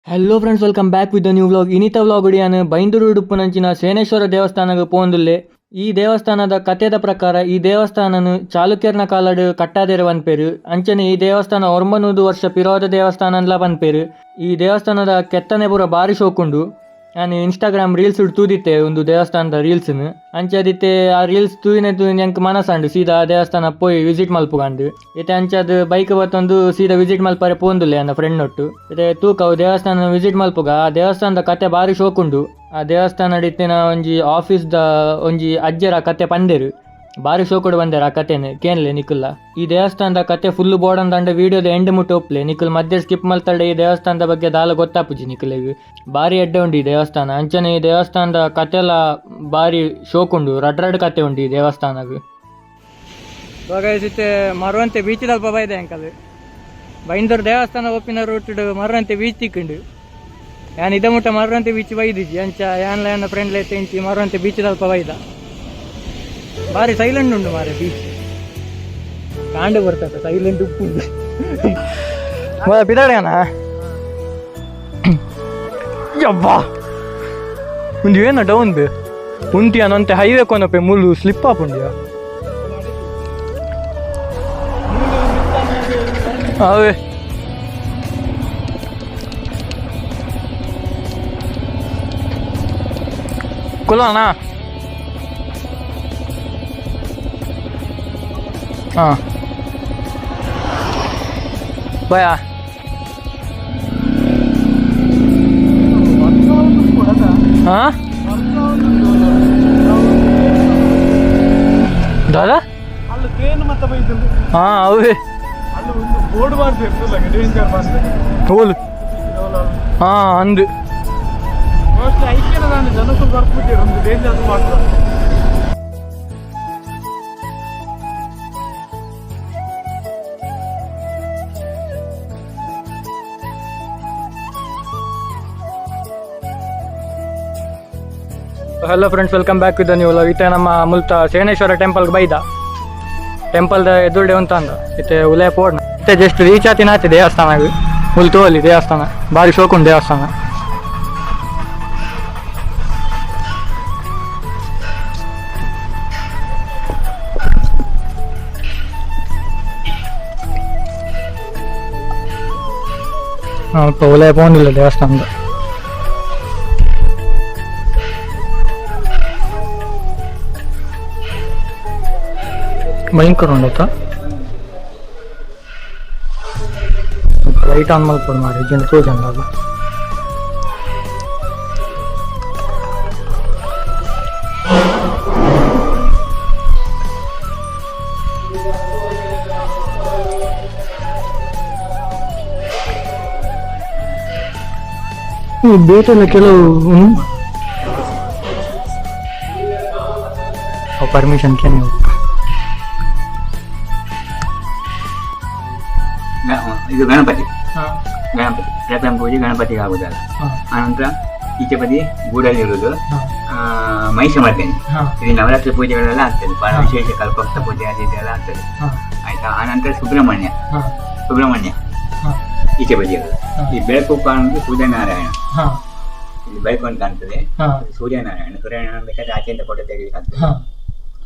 Hello friends, welcome back with the new vlog. ಇನಿತ vlog ಒಡಿಯಾನು ಬೈಂದೂರು ಉಡುಪುನಂಚಿನ ಸೇನೇಶ್ವರ ದೇವಸ್ಥಾನಕ್ಕೆ ಪೋಂದುಲ್ಲೆ. ಈ ದೇವಸ್ಥಾನದ ಕಥೆದ ಪ್ರಕಾರ ಈ ದೇವಸ್ಥಾನನು ಚಾಲುಕ್ಯರ್ನ ಕಾಲಡ್ ಕಟ್ಟಾದೇರು ಪನ್ಪೇರು. ಅಂಚನೆ ಈ ದೇವಸ್ಥಾನ 900 ವರ್ಷ ಪಿರೋದ ದೇವಸ್ಥಾನ ಅಂದ್ಲ ಪನ್ಪೇರು. ಈ ದೇವಸ್ಥಾನದ ಕೆತ್ತನೆ ಪೂರ ಬಾರಿ ಶೋಕುಂಡು. ನಾನು ಇನ್ಸ್ಟಾಗ್ರಾಮ್ ರೀಲ್ಸ್ ತೂದಿತ್ತೆ ಒಂದು ದೇವಸ್ಥಾನದ ರೀಲ್ಸ್ನು. ಅಂಚದಿತ್ತೆ ಆ ರೀಲ್ಸ್ ತೂದಿನ ಎಂಕ್ ಮನಸ್ಸಂಡು ಸೀದಾ ದೇವಸ್ಥಾನ ಪೋಯಿ ವಿಸಿಟ್ ಮಲ್ಪುಗಂಡು. ಇತ್ತೆ ಅಂಚದು ಬೈಕ್ ಬತ್ತೊಂದು ಸೀದಾ ವಿಸಿಟ್ ಮಲ್ಪರೆ ಪೋಂದುಲ್ಲೆ ನನ್ನ ಫ್ರೆಂಡ್ ಒಟ್ಟು. ಇತ್ತೆ ತೂಕವು ದೇವಸ್ಥಾನ ವಿಸಿಟ್ ಮಲ್ಪುಗ ಆ ದೇವಸ್ಥಾನದ ಕತೆ ಬಾರಿ ಶೋಕುಂಡು. ಆ ದೇವಸ್ಥಾನ ಇತ್ತಿನ ಒಂಜಿ ಆಫೀಸ್ದ ಒಂಜಿ ಅಜ್ಜರ ಕತೆ ಪಂದೇರು ಬಾರಿ ಶೋಕುಡು ಬಂದೇರು. ಆ ಕತೆನು ಕೇನ್ಲೆ ನಿಖುಲ್ಲ ಈ ದೇವಸ್ಥಾನದ ಕತೆ ಫುಲ್ ಬೋರ್ಡ್ ಅಂದ ವಿಡಿಯೋದ ಎಂಡ್ ಮುಟ್ಟು ಒಪ್ಲೆ ನಿಖುಲ್ ಮಧ್ಯೆ ಸ್ಕಿಪ್ ಮಲ್ತಾಡೆ. ಈ ದೇವಸ್ಥಾನದ ಬಗ್ಗೆ ದಾಲ ಗೊತ್ತಾಪುಜಿ ನಿಖುಲಿಗೆ ಬಾರಿ ಎಡ್ಡೆ ಉಂಡು ಈ ದೇವಸ್ಥಾನ. ಅಂಚನೆ ಈ ದೇವಸ್ಥಾನದ ಕತೆ ಎಲ್ಲ ಬಾರಿ ಶೋಕುಂಡು. ರಡ್ ಕತೆ ಉಂಡು ಈ ದೇವಸ್ಥಾನಕ್ಕೆ. ಇವಾಗ ಮರುವಂತೆ ಬೀಚ್ ಅಲ್ಪ ಬೈದೆ ಅಂಕಲ್ ಬೈಂದೂರು ದೇವಸ್ಥಾನ ಒಪ್ಪಿನ ರೂಟ್ ಮರುವಂತೆ ಬೀಚ್ ತಿಕ್ಕೊಂಡು ಯಾನ್ ಇದ ಮುಟ್ಟ ಮರುವಂತೆ ಬೀಚ್ ಬೈದಿಜಿ ಅಂಚ ಯಾನ್ ಫ್ರೆಂಡ್ ಲೈತೆ ಇಂಚಿ ಮರುವಂತೆ ಬೀಚ್ ಅಲ್ಪ ಬೈದ. ಬಾರಿ ಸೈಲೆಂಟ್ ಉಂಡು ಮಾರೆ ಬೀಚ್ ಕಾಂಡು ಬರ್ತದೆ ಸೈಲೆಂಟ್ ಉಪ್ಪುಂಡು ಪಿದಾಡ್ಯಾನ ಯಬ್ಬಾ ಒಂದು ಏನ ಡೌನ್ ಬೇ ಉಂಟಿಯಾನಂತೆ ಹೈವೇ ಕೊನಪೆ ಮುಳ್ಳು ಸ್ಲಿಪ್ ಆಪುಂಡಿಯ ಅವೇ ಕೊಲ್ಲೋಣ. ಹಾಂ ಭಯ ಹಾಂ ದಾದಾ ಹಾಂ ಅವೇ ಹೋಲು ಹಾಂ ಅಂದು hello friends, welcome back with the new vlog. ಇತ್ತೆ ನಮ್ಮ ಮುಲ್ತ ಸೇನೇಶ್ವರ ಟೆಂಪಲ್ಗೆ ಬೈದ ಟೆಂಪಲ್ದ ಎದುರುಡೆ ಅಂತ ಅಂದ ಇತ್ತೆ ಉಲಯ ಪೋಡ್ನ ಇತ್ತೆ ಜಸ್ಟ್ ರೀಚ್ ಆತಿನ ಆಯ್ತು ದೇವಸ್ಥಾನ ಮುಲ್ತು ಅಲ್ಲಿ ದೇವಸ್ಥಾನ ಬಾರಿ ಶೋಕುಂಡು ದೇವಸ್ಥಾನ. இப்போ உலக போகண்டில்ல ದೇವಸ್ಥಾನದ ಭಯಂಕರ ಉಂಡತ್ತ ಲೈಟ್ ಆನ್ ಮಾಡ್ಕೊಂಡು ಮಾಡಿ ಜನ ತೋಜಂಡಲ್ಲ ಬೇಟೆಲ್ಲ ಕೆಲವು ಪರ್ಮಿಷನ್ ಕೆ ನೀವು ಇದು ಗಣಪತಿ ಪ್ರಥಮ ಪೂಜೆ ಗಣಪತಿಗೆ ಆಗುದಲ್ಲ. ಆನಂತರ ಈಚೆ ಬದಿ ಗೂಡಲ್ಲಿ ಇರುವುದು ಮಹಿಷಮರ್ದಿನಿ. ಇದು ನವರಾತ್ರಿ ಪೂಜೆಗಳೆಲ್ಲ ಆಗ್ತದೆ, ಬಹಳ ವಿಶೇಷ ಕಲ್ಪವೃಕ್ಷ ಪೂಜೆ ಅದು ಇದೆಲ್ಲ ಆಗ್ತದೆ ಆಯ್ತಾ. ಆನಂತರ ಸುಬ್ರಹ್ಮಣ್ಯ ಈಚೆ ಬದಿ ಇರೋದು. ಈ ಬೆಳಕು ಕಾಣುವುದು ಸೂರ್ಯನಾರಾಯಣ, ಇಲ್ಲಿ ಬೆಳಕು ಅಂತ ಕಾಣ್ತದೆ ಸೂರ್ಯನಾರಾಯಣ ಬೇಕಾದ್ರೆ ಆಚೆಯಿಂದ ಫೋಟೋ ತೆಗಿಲಿಕ್ಕಾಗ್ತದೆ.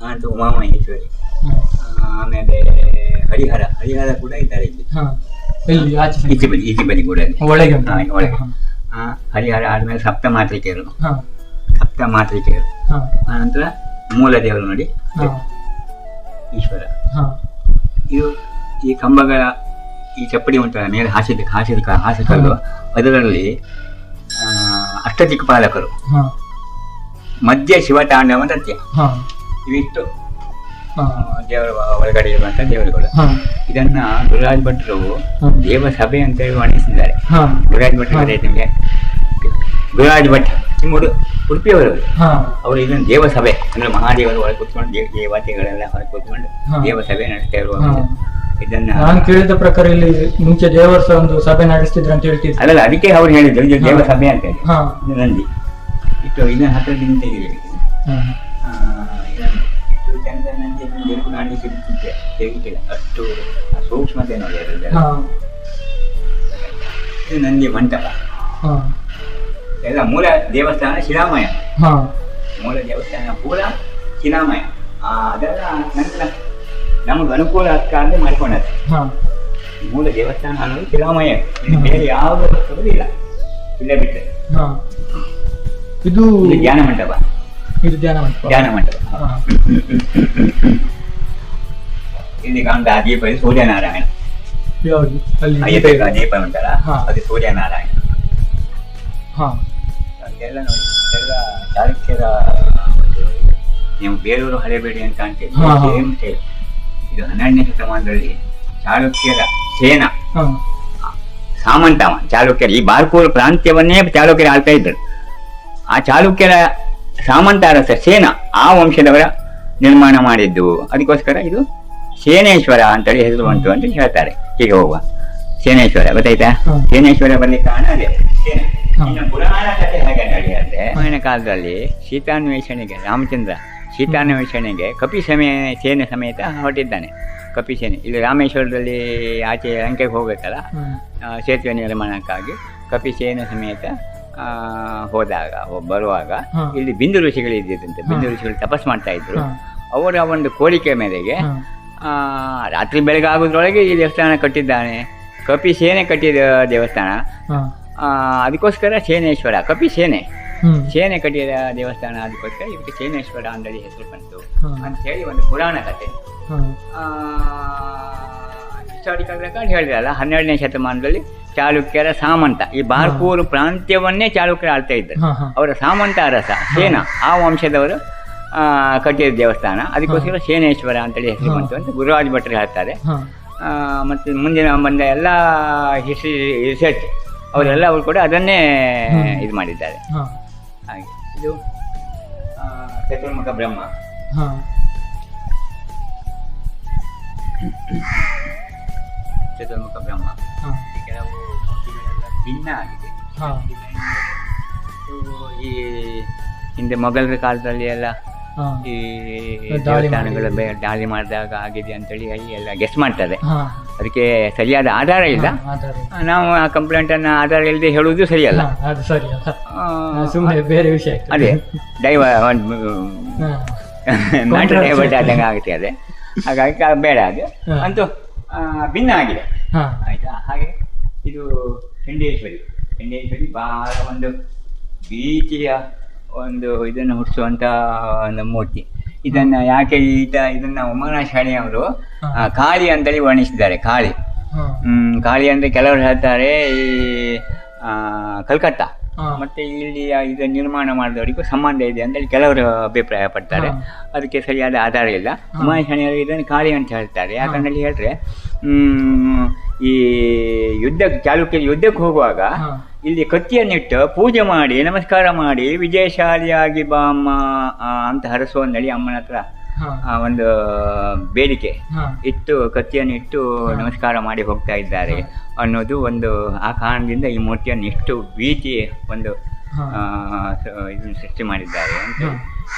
ಆನಂತರ ಉಮಾಮಹೇಶ್ವರಿ, ಆಮೇಲೆ ಹರಿಹರ ಕೂಡ ಇದ್ದಾರೆ ಇಲ್ಲಿ ಈಚೆ ಬದಿ ಕೂಡ ಒಳಗೆ. ಹರಿಹರ ಆದ್ಮೇಲೆ ಸಪ್ತ ಮಾತೃಕೆಯರು, ಆನಂತರ ಮೂಲ ದೇವರು ನೋಡಿ ಈಶ್ವರ. ಇದು ಈ ಕಂಬಗಳ ಈ ಚಪ್ಪಡಿ ಉಂಟಲ್ಲ ಮೇಲೆ ಹಾಸಿಕಲ್ಲು, ಅದರಲ್ಲಿ ಅಷ್ಟದಿಕ್ಪಾಲಕರು, ಮಧ್ಯ ಶಿವತಾಂಡವ ನೃತ್ಯ, ಇವಿಷ್ಟು ದೇವರ ಒಳಗಡೆ ಇರುವಂತಹ ದೇವರುಗಳು. ಇದನ್ನ ಗುರುರಾಜ್ ಭಟ್ರು ದೇವಸಭೆ ಅಂತ ಹೇಳಿ ವರ್ಣಿಸಿದ್ದಾರೆ. ಗುರುರಾಜ್ ಭಟ್ ಉಡುಪಿಯವರು, ಅವರು ಇದನ್ನು ದೇವಸಭೆ ಅಂದ್ರೆ ಮಹಾದೇವರು ಒಳಗೆ ಕೂತ್ಕೊಂಡು ದೇವತೆಗಳೆಲ್ಲ ಹೊರಗೆ ಕೂತ್ಕೊಂಡು ದೇವಸಭೆ ನಡೆಸ್ತಾ ಇರುವ ಇದನ್ನ ನಾನು ಕೇಳಿದ ಪ್ರಕಾರ ಇಲ್ಲಿ ಮುಂಚೆ ದೇವರ ಒಂದು ಸಭೆ ನಡೆಸ್ತಿದ್ರು ಅಂತ ಹೇಳ್ತಿದ್ರು. ಅಲ್ಲ, ಅದಕ್ಕೆ ಅವ್ರು ಹೇಳಿದ್ರು ಇದು ದೇವಸಭೆ ಅಂತ ಹೇಳಿ. ನಂದಿ ಇಟ್ಟು ಇದನ್ನ ಹತ್ತಿರದಿಂದ ತೆಗಿಬೇಕು. ಕಾಣಲಿಕ್ಕೆ ತೆಗಿತಿಲ್ಲ, ಅಷ್ಟು ಸೂಕ್ಷ್ಮತೆ ನೋಡಿ. ಇದು ನಂದಿ ಮಂಟಪ. ಹಾ ಎಲ್ಲ ಮೂಲ ದೇವಸ್ಥಾನ ಶಿಲಾಮಯ. ಹಾ ಮೂಲ ದೇವಸ್ಥಾನ ಪೂರ ಶಿಲಾಮಯ. ಅದೆಲ್ಲ ನಂತರ ನಮಗೆ ಅನುಕೂಲ ಆಗ್ತದೆ ಮಾಡ್ಕೊಂಡದ್ದು. ಹಾ ಮೂಲ ದೇವಸ್ಥಾನ ಅನ್ನೋದು ಶಿಲಾಮಯ. ಇಲ್ಲಿ ಬೇರೆ ಯಾವ ವಸ್ತುಗಳು ಇಲ್ಲ, ಇಲ್ಲೇ ಬಿಟ್ಟರೆ. ಹಾ ಇದು ಧ್ಯಾನ ಮಂಟಪ. ಇದು ಧ್ಯಾನ ಮಂಟಪ. ಧ್ಯಾನ ಮಂಟಪ. ಹಾ ಇಲ್ಲಿ ಕಾಣ್ತಾ ದೀಪ ಸೂರ್ಯನಾರಾಯಣ. ಯಾವುದು ಅಲ್ಲಿ ಅಯ್ಯಪ್ಪ ದೀಪ ಉಂಟಲ್ಲ, ಹಾ. ಅದು ಸೂರ್ಯನಾರಾಯಣ. ಹಾ ಅದೆಲ್ಲ ನೋಡಿ, ಎಲ್ಲ ಚಾಲುಕ್ಯರ ನೀವು ಬೇಲೂರು ಹಳೆಬೇಡಿ ಅಂತ ಅಂತೀವಿ. ಹಾ, ಹಾ. Same same. ಇದು 12ನೇ ಶತಮಾನದಲ್ಲಿ ಚಾಲುಕ್ಯರ ಸೇನಾ ಹಾ ಸಾಮಂತವ. ಚಾಲುಕ್ಯರ ಈ ಬಾರ್ಕೂರು ಪ್ರಾಂತ್ಯವನ್ನೇ ಚಾಲುಕ್ಯರು ಆಳ್ತಾ ಇದ್ದರು. ಆ ಚಾಲುಕ್ಯರ ಸಾಮಂತ ಅರಸ ಸೇನಾ ಆ ವಂಶದವರ ನಿರ್ಮಾಣ ಮಾಡಿದ್ದು. ಅದಕ್ಕೋಸ್ಕರ ಇದು ಸೇನೇಶ್ವರ ಅಂತೇಳಿ ಹೆಸರು ಬಂತು ಅಂತ ಹೇಳ್ತಾರೆ. ಹೀಗೆ ಹೋಗುವ ಸೇನೇಶ್ವರ ಗೊತ್ತಾಯ್ತಾ? ಹ್ಮ್. ಸೇನೇಶ್ವರ ಬರ್ಲಿಕ್ಕೆ ಕಾರಣ ಅದೇ ಸೇನೆ. ಹ್ಮ್. ಇನ್ನು ಪುರಾಣ ಕಥೆ ಹೇಗೆ ನಡೆಯುತ್ತೆ, ರಾಮಾಯಣ ಕಾಲದಲ್ಲಿ ಸೀತಾನ್ವೇಷಣೆಗೆ ರಾಮಚಂದ್ರ ಸೀತಾನ್ವೇಷಣೆಗೆ ಸೇನೆ ಸಮೇತ ಹೊರಟಿದ್ದಾನೆ. ಕಪಿ ಸೇನೆ ಇಲ್ಲಿ ರಾಮೇಶ್ವರದಲ್ಲಿ ಆಚೆ ಲಂಕೆಗೆ ಹೋಗುತ್ತಲ್ಲ, ಹ್ಮ್. ಸೇತುವೆ ನಿರ್ಮಾಣಕ್ಕಾಗಿ ಕಪಿ ಸೇನೆ ಸಮೇತ ಹೋದಾಗ ಬರುವಾಗ ಹ್ಮ್. ಇಲ್ಲಿ ಬಿಂದು ಋಷಿಗಳು ಇದ್ದಿದ್ದಂತೆ. ಬಿಂದು ಋಷಿಗಳು ತಪಸ್ ಮಾಡ್ತಾ ಇದ್ರು. ಹ್ಮ್. ಅವರ ಒಂದು ಕೋರಿಕೆ ಮೇರೆಗೆ ಹ್ಮ್. ರಾತ್ರಿ ಬೆಳಗ್ಗೆ ಆಗೋದ್ರೊಳಗೆ ಈ ದೇವಸ್ಥಾನ ಕಟ್ಟಿದ್ದಾನೆ. ಕಪಿ ಸೇನೆ ಕಟ್ಟಿದ ದೇವಸ್ಥಾನ. ಹ್ಮ್. ಅದಕ್ಕೋಸ್ಕರ ಸೇನೇಶ್ವರ, ಕಪಿ ಸೇನೆ ಹ್ಮ್. ಸೇನೆ ಕಟ್ಟಿದ ದೇವಸ್ಥಾನ. ಅದಕ್ಕೋಸ್ಕರ ಇದಕ್ಕೆ ಸೇನೇಶ್ವರ ಅಂತೇಳಿ ಹೆಸರು ಬಂತು ಹ್ಮ್. ಅಂತ ಹೇಳಿ ಒಂದು ಪುರಾಣ ಕಥೆ. ಹ್ಮ್. ಹಿಸ್ಟಾರಿಕಲ್ ರೆಕಾರ್ಡ್ ಹೇಳಿದ್ರಲ್ಲ, 12ನೇ ಶತಮಾನದಲ್ಲಿ ಚಾಲುಕ್ಯರ ಸಾಮಂತ ಈ ಬಾರ್ಕೂರು ಪ್ರಾಂತ್ಯವನ್ನೇ ಚಾಲುಕ್ಯರು ಆಳ್ತಾ ಇದ್ದರು. ಹಾ, ಹಾ. ಅವರ ಸಾಮಂತ ಅರಸ ಸೇನಾ ಆ ವಂಶದವರು ಕಟ್ಟಿದ ದೇವಸ್ಥಾನ. ಅದಕ್ಕೋಸ್ಕರ ಸೇನೇಶ್ವರ ಅಂತೇಳಿ ಹೆಸರು ಬಂತು ಅಂತ ಗುರುರಾಜ್ ಭಟ್ರು ಹೇಳ್ತಾರೆ. ಹಾ. ಮತ್ತು ಮುಂದಿನ ಬಂದ ಎಲ್ಲ ಹಿಸ್ಟ್ರಿ ರಿಸರ್ಚ್ ಅವರೆಲ್ಲ ಅವರು ಕೂಡ ಅದನ್ನೇ ಇದು ಮಾಡಿದ್ದಾರೆ. ಹಾ. ಹಾಗೆ ಇದು ಚತುರ್ಮುಖ ಬ್ರಹ್ಮ. ಹಾ. ಚತುರ್ಮುಖ ಬ್ರಹ್ಮ ಹಾ. ಕೆಲವು ಮೂರ್ತಿಗಳೆಲ್ಲ ಭಿನ್ನ ಆಗಿದೆ. ಹಾ. ಇದು ಈ ಹಿಂದೆ ಮೊಘಲರ ಕಾಲದಲ್ಲಿ ಎಲ್ಲ ಹಾ. ಈ ದಾಳಿ ದೇವಸ್ಥಾನಗಳು ದಾಳಿ ಮಾಡಿದಾಗ ಆಗಿದೆ ಅಂತೇಳಿ ಎಲ್ಲ ಗೆಸ್ ಮಾಡ್ತಾರೆ. ಹಾ. ಅದಕ್ಕೆ ಸರಿಯಾದ ಆಧಾರ ಇಲ್ಲ. ಆಧಾರ ಇಲ್ಲ. ನಾವು ಆ ಕಂಪ್ಲೇಂಟ್ ಅನ್ನು ಆಧಾರ ಇಲ್ಲದೆ ಹೇಳುವುದು ಸರಿಯಲ್ಲ. ಹಾ, ಅದು ಸರಿ ಅಲ್ಲ. ಆ, ಸುಮ್ಮನೆ ಬೇರೆ ವಿಷಯ ಆಗ್ತದೆ. ಅದೇ ಹಾ. ಮ್ಯಾಟರ್ ಡೈವರ್ಟ್ ಆದಂಗೆ ಆಗುತ್ತೆ. ಅದೇ ಹಾಗಾಗಿ ಬೇಡ ಅದು ಹಾ. ಅಂತೂ ಭಿನ್ನ ಆಗಿದೆ. ಹಾ. ಆಯ್ತಾ? ಹಾಗೆ ಇದು ಚಂಡೇಶ್ವರಿ. ಚಂಡೇಶ್ವರಿ ಬಹಳ ಒಂದು ಬೀಚಿಯ ಒಂದು ಇದನ್ನು ಹುಟ್ಟಿಸುವಂತ ಒಂದು ಮೂರ್ತಿ. ಇದನ್ನ ಯಾಕೆ ಇದನ್ನ ಉಮಾನಾಶಾಣಿ ಅವರು ಕಾಳಿ ಅಂತೇಳಿ ವರ್ಣಿಸಿದ್ದಾರೆ. ಕಾಳಿ ಹಾ. ಕಾಳಿ ಅಂದ್ರೆ ಕೆಲವರು ಹೇಳ್ತಾರೆ ಈ ಕಲ್ಕತ್ತಾ ಹಾ. ಮತ್ತೆ ಇಲ್ಲಿ ಇದನ್ನು ನಿರ್ಮಾಣ ಮಾಡಿದವರಿಗೂ ಸಂಬಂಧ ಇದೆ ಅಂತೇಳಿ ಕೆಲವರು ಅಭಿಪ್ರಾಯ ಪಡ್ತಾರೆ. ಅದಕ್ಕೆ ಸರಿಯಾದ ಆಧಾರ ಇಲ್ಲ. ಉಮಾಶಾಣಿಯವರು ಇದನ್ನು ಕಾಳಿ ಅಂತ ಹೇಳ್ತಾರೆ. ಯಾಕಂದ್ರೆ ಹೇಳಿದ್ರೆ ಈ ಚಾಲುಕ್ಯರು ಯುದ್ಧಕ್ಕೆ ಹೋಗುವಾಗ ಹಾ. ಇಲ್ಲಿ ಕತ್ತಿಯನ್ನಿಟ್ಟು ಪೂಜೆ ಮಾಡಿ ನಮಸ್ಕಾರ ಮಾಡಿ ವಿಜಯಶಾಲಿಯಾಗಿ ಬಾ ಅಮ್ಮ ಅಂತ ಹರಸುವಂದೇಳಿ ಅಮ್ಮನ ಹತ್ರ ಹಾ. ಒಂದು ಬೇಡಿಕೆ ಹಾ. ಇಟ್ಟು ಕತ್ತಿಯನ್ನು ಇಟ್ಟು ನಮಸ್ಕಾರ ಮಾಡಿ ಹೋಗ್ತಾ ಇದ್ದಾರೆ ಅನ್ನೋದು ಒಂದು ಆ ಕಾರಣದಿಂದ ಈ ಮೂರ್ತಿಯನ್ನು ಇಷ್ಟು ಭೀತಿ ಒಂದು ಹಾ. ಇದನ್ನು ಸೃಷ್ಟಿ ಮಾಡಿದ್ದಾರೆ ಅಂತ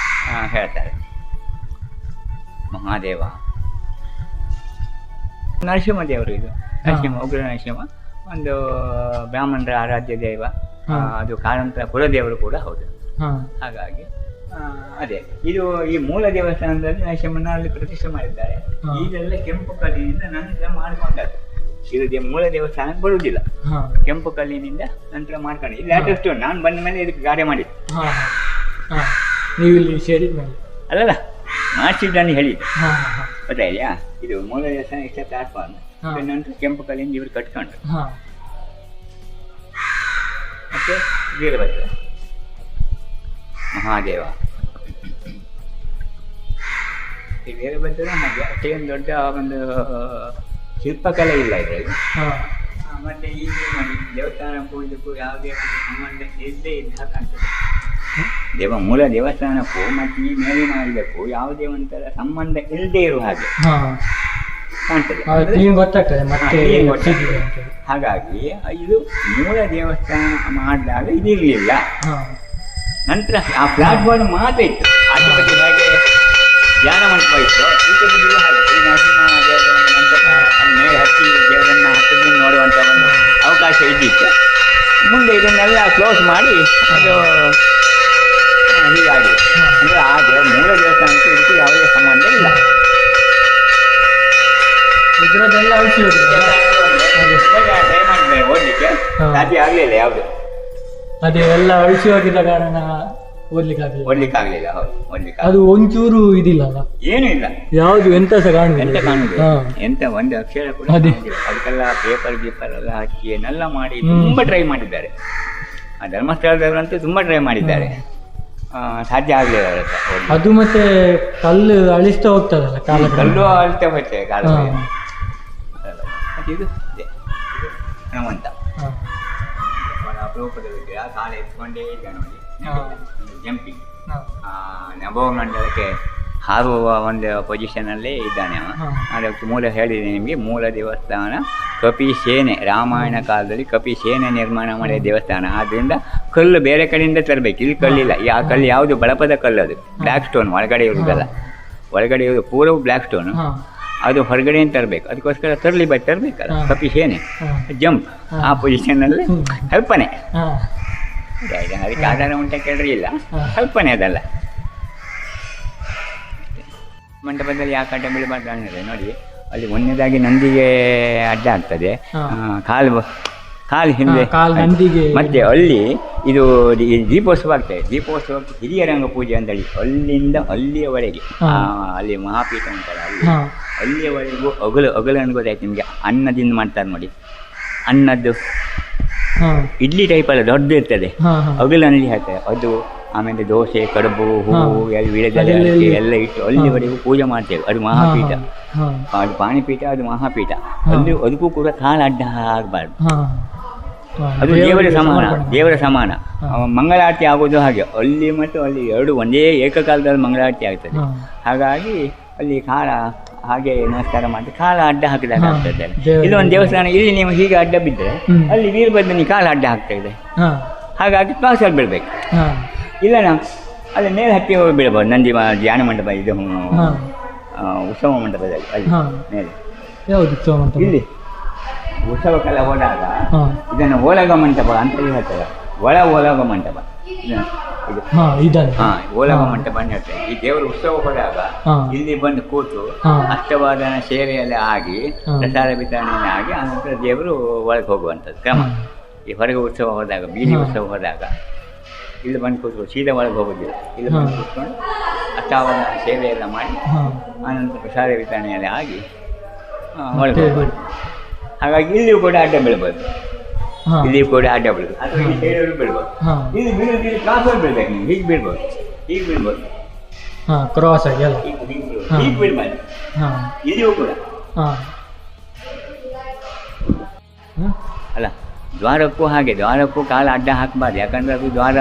ಹೇಳ್ತಾರೆ. ಮಹಾದೇವ ನರಸಿಂಹ ದೇವರು. ಇದು ನರಸಿಂಹ, ಉಗ್ರ ನರಸಿಂಹ, ಒಂದು ಬ್ರಾಹ್ಮಣರ ಆರಾಧ್ಯ ದೇವ. ಅದು ಕಾರಂತರ ಕುಲದೇವರು ಕೂಡ ಹೌದು. ಹಾ. ಹಾಗಾಗಿ ಅದೇ ಇದು ಈ ಮೂಲ ದೇವಸ್ಥಾನದಲ್ಲಿ ನರಸಿಂಹನ ಅಲ್ಲಿ ಪ್ರತಿಷ್ಠೆ ಮಾಡಿದ್ದಾರೆ. ಇದೆಲ್ಲ ಕೆಂಪು ಕಲ್ಲಿನಿಂದ ನಂತರ ಮಾಡ್ಕೊಂಡದ್ದು. ಇದು ಮೂಲ ದೇವಸ್ಥಾನಕ್ಕೆ ಬರುವುದಿಲ್ಲ. ಹಾ. ಕೆಂಪು ಕಲ್ಲಿನಿಂದ ನಂತರ ಮಾಡ್ಕೊಂಡು ಇಲ್ಲಿ ಲೇಟೆಸ್ಟ್ ನಾನು ಬಂದ ಮೇಲೆ ಇದಕ್ಕೆ ಕಾರ್ಯ ಮಾಡಿದ್ದು. ಹಾ. ಹಾ. ನೀವು ಇಲ್ಲಿ ಸೇರಿದ ಮೇಲೆ ಅಲ್ಲಲ್ಲ ಮಾಡಿಸಿದ್ದನ್ನು ಹೇಳಿದ್ದು ಹಾ. ಹಾ. ಗೊತ್ತಾಯಿಲ್ಲ. ಇದು ಮೂಲ ದೇವಸ್ಥಾನ ಇಷ್ಟ ಪ್ಲಾಟ್ಫಾರ್ಮ್. ನಂತರ ಕೆಂಪು ಕಲ್ಲಿಂದ ಇವರು ಕಟ್ಕೊಂಡು ಹಾ. ಮತ್ತೆ ವೀರಭದ್ರ ಮಹಾದೇವ. ಈ ವೀರಭದ್ರ ಹಾಗೆ ಅಷ್ಟೇನು ದೊಡ್ಡ ಒಂದು ಶಿಲ್ಪಕಲೆ ಇಲ್ಲ ಇದರಲ್ಲಿ. ಹಾ. ಮತ್ತೆ ಈ ನೋಡಿ ದೇವಸ್ಥಾನ ಪೂಜೆಗೂ ಯಾವುದೇ ಒಂದು ಸಂಬಂಧ ಇಲ್ಲದೆ ಇದ್ದ ಕಾಣ್ತದೆ. ಮೂಲ ದೇವಸ್ಥಾನಕ್ಕೂ ಮತ್ತು ಈ ಮೇಲಿನ ಇದಕ್ಕೂ ಯಾವುದೇ ಒಂಥರ ಸಂಬಂಧ ಇಲ್ಲದೆ ಇರುವ ಹಾಗೆ ಹಾ. ಕಾಣ್ತದೆ. ಗೊತ್ತಾಗ್ತದೆ ಮತ್ತೆ ಗೊತ್ತಾಗ್ತದೆ. ಹಾಗಾಗಿ ಇದು ಮೂಲ ದೇವಸ್ಥಾನ ಮಾಡಿದಾಗ ಇದಿರಲಿಲ್ಲ. ನಂತರ ಆ ಪ್ಲಾಟ್ಫಾರ್ಮ್ ಮಾತ್ರ ಇತ್ತು. ಆಚೆ ಬಗ್ಗೆ ಹಾಗೆ ಧ್ಯಾನ ಮಂಟಪ ಇತ್ತು, ಈಚೆ ಬದಿಗೂ ಹಾಗೆ ಈ ನರಸಿಂಹ ದೇವರ ಒಂದು ಮಂಟಪ ಅಲ್ಲಿ ಮೇಲೆ ಹತ್ತಿ ದೇವರನ್ನ ಹತ್ತಿರ ನೋಡುವಂಥ ಒಂದು ಅವಕಾಶ ಇದ್ದಿತ್ತು. ಮುಂದೆ ಇದನ್ನೆಲ್ಲ ಕ್ಲೋಸ್ ಮಾಡಿ ಅದು ಹೀಗಾಗಿ ಅಂದರೆ ಆ ಮೂಲ ದೇವಸ್ಥಾನಕ್ಕೆ ಇದಕ್ಕೆ ಯಾವುದೇ ಸಂಬಂಧ ಇಲ್ಲ. ಇದರದೆಲ್ಲ ಔಷಧಿ ಟ್ರೈ ಮಾಡಿದ್ದಾರೆ ಓದಲಿಕ್ಕೆ, ಸಾಧ್ಯ ಆಗಲಿಲ್ಲ ಯಾವುದು. ಅದೇ ಎಲ್ಲ ಅಳಿಸಿ ಹೋಗಿದ್ದ ಕಾರಣ ಓದ್ಲಿಕ್ಕಾಗಲಿಲ್ಲ. ಹೌದು, ಓದ್ಲಿಕ್ಕೆ ಅದು ಒಂಚೂರು ಇದಿಲ್ಲ ಅಲ್ಲ, ಏನೂ ಇಲ್ಲ, ಯಾವುದು ಎಂತ ಸಹ ಎಂತ ಕಾಣುದು, ಎಂತ ಒಂದು ಅಕ್ಷರ ಕೂಡ ಕಾಣುದಿಲ್ಲ. ಅದಕ್ಕೆಲ್ಲ ಪೇಪರ್ ಎಲ್ಲ ಹಾಕಿ ಏನೆಲ್ಲ ಮಾಡಿ ತುಂಬಾ ಟ್ರೈ ಮಾಡಿದ್ದಾರೆ. ಆ ಧರ್ಮಸ್ಥಳದವರಂತೂ ತುಂಬಾ ಟ್ರೈ ಮಾಡಿದ್ದಾರೆ, ಸಾಧ್ಯ ಆಗಲಿಲ್ಲ ಅವ್ರ ಹತ್ರ. ಅದು ಮತ್ತೆ ಕಲ್ಲು ಅಳಿಸ್ತಾ ಹೋಗ್ತದಲ್ಲ, ಕಲ್ಲು ಅಳಿಸ್ತಾ ಹೋಗ್ತೇವೆ ಕಾಲ. ಇದು ಹನುಮಂತ ಅಪರೂಪದ ವಿಗ್ರಹ, ಕಾಲ ಎತ್ಕೊಂಡೇ ಇದ್ದ ನೋಡಿ, ಜಂಪಿಂಗ್ ನಭೋಮಂಡಲಕ್ಕೆ ಹಾರುವ ಒಂದು ಪೊಸಿಷನಲ್ಲೇ ಇದ್ದಾನೆ ಅವ. ಅದಕ್ಕೆ ಮೂಲ ಹೇಳಿದೆ ನಿಮಗೆ, ಮೂಲ ದೇವಸ್ಥಾನ ಕಪಿಸೇನೆ, ರಾಮಾಯಣ ಕಾಲದಲ್ಲಿ ಕಪಿಸೇನೆ ನಿರ್ಮಾಣ ಮಾಡಿದ ದೇವಸ್ಥಾನ. ಆದ್ದರಿಂದ ಕಲ್ಲು ಬೇರೆ ಕಡೆಯಿಂದ ತರಬೇಕು, ಇಲ್ಲಿ ಕಲ್ಲಿಲ್ಲ. ಆ ಕಲ್ಲು ಯಾವುದು ಬಳಪದ ಕಲ್ಲು, ಅದು ಬ್ಲ್ಯಾಕ್ ಸ್ಟೋನ್ ಒಳಗಡೆ ಇರುವುದಲ್ಲ, ಒಳಗಡೆ ಇರುವುದು ಪೂರ್ವ ಬ್ಲ್ಯಾಕ್ ಸ್ಟೋನು, ಅದು ಹೊರಗಡೆಯಿಂದ ತರಬೇಕು. ಅದಕ್ಕೋಸ್ಕರ ತರಬೇಕಲ್ಲ ಕಪಿಸೇನೆ, ಜಂಪ್ ಆ ಪೊಸಿಷನ್ನಲ್ಲಿ ಸ್ವಲ್ಪನೇ ಅದಕ್ಕೆ ಆಧಾರ ಉಂಟ ಕೇಳ್ರಿ, ಇಲ್ಲ ಸ್ವಲ್ಪನೇ ಅದಲ್ಲ. ಮಂಟಪದಲ್ಲಿ ಯಾಕೆ ಅಡ್ಡ ಬೀಳಬಾರ್ದು ಅಂದರೆ ನೋಡಿ, ಅಲ್ಲಿ ಒಂದನೇದಾಗಿ ನಂದಿಗೆ ಅಡ್ಡ ಆಗ್ತದೆ, ಕಾಲು ಹಿಂದೆ, ಮತ್ತೆ ಅಲ್ಲಿ ಇದು ದೀಪೋತ್ಸವ ಆಗ್ತದೆ. ದೀಪೋತ್ಸವಕ್ಕೆ ಹಿರಿಯ ರಂಗ ಪೂಜೆ ಅಂತೇಳಿ ಅಲ್ಲಿಂದ ಅಲ್ಲಿಯವರೆಗೆ ಅಲ್ಲಿ ಮಹಾಪೀಠ ಉಂಟಲ್ಲ, ಅಲ್ಲಿಯವರೆಗೂ ಅಗಲು ಅನ್ಬೋದಾಯ್ತು ನಿಮಗೆ. ಅನ್ನದಿಂದ ಮಾಡ್ತಾರೆ ನೋಡಿ, ಅನ್ನದ್ದು ಇಡ್ಲಿ ಟೈಪಲ್ಲ ದೊಡ್ಡ ಇರ್ತದೆ, ಅಗಲಲ್ಲಿ ಹಾಕ್ತಾರೆ ಅದು. ಆಮೇಲೆ ದೋಸೆ, ಕಡುಬು, ಹೂವು ವಿಳೆದೆಲೆ ಎಲ್ಲ ಇಟ್ಟು ಅಲ್ಲಿವರೆಗೂ ಪೂಜೆ ಮಾಡ್ತೇವೆ. ಅದು ಮಹಾಪೀಠ, ಅದು ಪಾಣಿಪೀಠ, ಅದು ಮಹಾಪೀಠ. ಅಲ್ಲಿ ಅದಕ್ಕೂ ಕೂಡ ಕಾಲು ಅಡ್ಡ ಆಗಬಾರ್ದು, ಅದು ದೇವರ ಸಮಾನ. ಮಂಗಳಾರತಿ ಆಗೋದು ಹಾಗೆ, ಅಲ್ಲಿ ಮತ್ತು ಅಲ್ಲಿ ಎರಡು ಒಂದೇ ಏಕಕಾಲದಲ್ಲಿ ಮಂಗಳಾರತಿ ಆಗ್ತದೆ. ಹಾಗಾಗಿ ಅಲ್ಲಿ ಹಾಗೆ ನಮಸ್ಕಾರ ಮಾಡಿ ಕಾಲ ಅಡ್ಡ ಹಾಕಿದಾಗ ಆಗ್ತದೆ. ಇಲ್ಲೊಂದು ದೇವಸ್ಥಾನ, ಇಲ್ಲಿ ನೀವು ಹೀಗೆ ಅಡ್ಡ ಬಿದ್ದರೆ ಅಲ್ಲಿ ವೀರಭದ್ರನಿಗೆ ಕಾಲ ಅಡ್ಡ ಹಾಕ್ತಾ ಇದೆ, ಹಾಗಾಗಿ ಕ್ಲಾಸಲ್ಲಿ ಬೀಳ್ಬೇಕು. ಇಲ್ಲ ನಾವು ಅಲ್ಲಿ ಮೇಲೆ ಹತ್ತಿ ಹೋಗಿ ಬೀಳ್ಬೋದು. ನಂದಿ ಧ್ಯಾನ ಮಂಟಪ, ಇದು ಉತ್ಸವ ಮಂಟಪದಲ್ಲಿ ಅಲ್ಲಿ ಮೇಲೆ ಇಲ್ಲಿ ಉತ್ಸವಕ್ಕೆಲ್ಲ ಹೋದಾಗ ಇದನ್ನು ಓಲಗ ಮಂಟಪ ಅಂತ ಹೇಳ್ತಾರೆ, ಒಳ ಓಲಗ ಮಂಟಪ. ಓಲಗ ಮಂಟಪ ಅಂತ ಹೇಳ್ತಾರೆ. ಈ ದೇವರ ಉತ್ಸವ ಹೋದಾಗ ಇಲ್ಲಿ ಬಂದು ಕೂತು ಅಷ್ಟವಾದನ ಸೇವೆಯಲ್ಲಿ ಆಗಿ ಪ್ರಸಾದ ವಿತರಣೆ ಆಗಿ ಆನಂತರ ದೇವರು ಒಳಗೆ ಹೋಗುವಂಥದ್ದು ಕ್ರಮ. ಈ ಹೊರಗೆ ಉತ್ಸವ ಹೋದಾಗ, ಬೀದಿ ಉತ್ಸವ ಹೋದಾಗ ಇಲ್ಲಿ ಬಂದು ಕೂತ್ಕೊಂಡು ಸೀದಾ ಒಳಗೆ ಹೋಗೋದಿಲ್ಲ, ಇಲ್ಲಿ ಬಂದು ಕೂತ್ಕೊಂಡು ಅಷ್ಟಾವಧಾನ ಸೇವೆ ಎಲ್ಲ ಮಾಡಿ ಆನಂತರ ಪ್ರಸಾದ ವಿತರಣೆಯಲ್ಲಿ ಆಗಿ ಒಳಗೆ ಹೋಗ್ಬೋದು. ಹಾಗಾಗಿ ಇಲ್ಲಿಯೂ ಕೂಡ ಅಡ್ಡ ಬೀಳ್ಬೋದು, ಇಲ್ಲಿಯೂ ಕೂಡ ಅಡ್ಡ ಬೀಳ್ಬೋದು, ಅಥವಾ ಈ ಸೈಡಲ್ಲಿ ಬೀಳ್ಬೋದು. ಇಲ್ಲಿ ಬೀಳೋದು ಇಲ್ಲಿ ಕ್ರಾಸಲ್ಲಿ ಬೀಳ್ಬೇಕು ನೀವು, ಹೀಗೆ ಬೀಳ್ಬೋದು, ಹೀಗೆ ಬೀಳ್ಬೋದು, ಕ್ರಾಸ್ ಆಗಿ ಹೀಗೆ ಬೀಳ್ಬಾರ್ದು. ಇಲ್ಲಿಯೂ ಕೂಡ ಅಲ್ಲ, ದ್ವಾರಕ್ಕೂ ಹಾಗೆ, ದ್ವಾರಕ್ಕೂ ಕಾಲ ಅಡ್ಡ ಹಾಕಬಾರ್ದು. ಯಾಕಂದರೆ ಅದು ದ್ವಾರ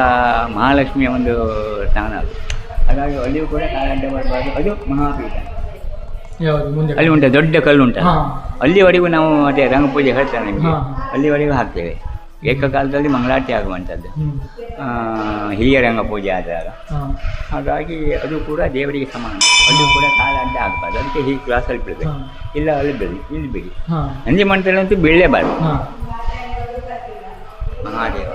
ಮಹಾಲಕ್ಷ್ಮಿಯ ಒಂದು ಸ್ಥಾನ ಅದು. ಹಾಗಾಗಿ ಅಲ್ಲಿಯೂ ಕೂಡ ಕಾಲ ಅಡ್ಡ ಮಾಡಬಾರ್ದು. ಅದು ಮಹಾಪೀಠ, ಅಲ್ಲಿ ಉಂಟ ದೊಡ್ಡ ಕಲ್ಲು ಉಂಟ, ಅಲ್ಲಿವರೆಗೂ ನಾವು ಅದೇ ರಂಗಪೂಜೆ ಹೇಳ್ತಾರೆ ನಿಮಗೆ, ಅಲ್ಲಿವರೆಗೂ ಹಾಕ್ತೇವೆ. ಏಕಕಾಲದಲ್ಲಿ ಮಂಗಳಾರತಿ ಆಗುವಂಥದ್ದು, ಹಿರಿಯ ರಂಗ ಪೂಜೆ ಆದಾಗ. ಹಾಗಾಗಿ ಅದು ಕೂಡ ದೇವರಿಗೆ ಸಮಾನ, ಅದು ಕೂಡ ಕಾಲ ಅಡ್ಡ ಆಗಬಾರ್ದು. ಅದಕ್ಕೆ ಹೀಗೆ ಕ್ಲಾಸಲ್ಲಿ ಬೀಳಬೇಕು, ಇಲ್ಲ ಅಲ್ಲಿ ಬೀಳಿ, ಇಲ್ಲಿ ಬೀಳಿ. ನಂದಿ ಮಂಟಪದಲ್ಲಂತೂ ಬೀಳಲೇಬಾರ್ದು. ಮಹಾದೇವ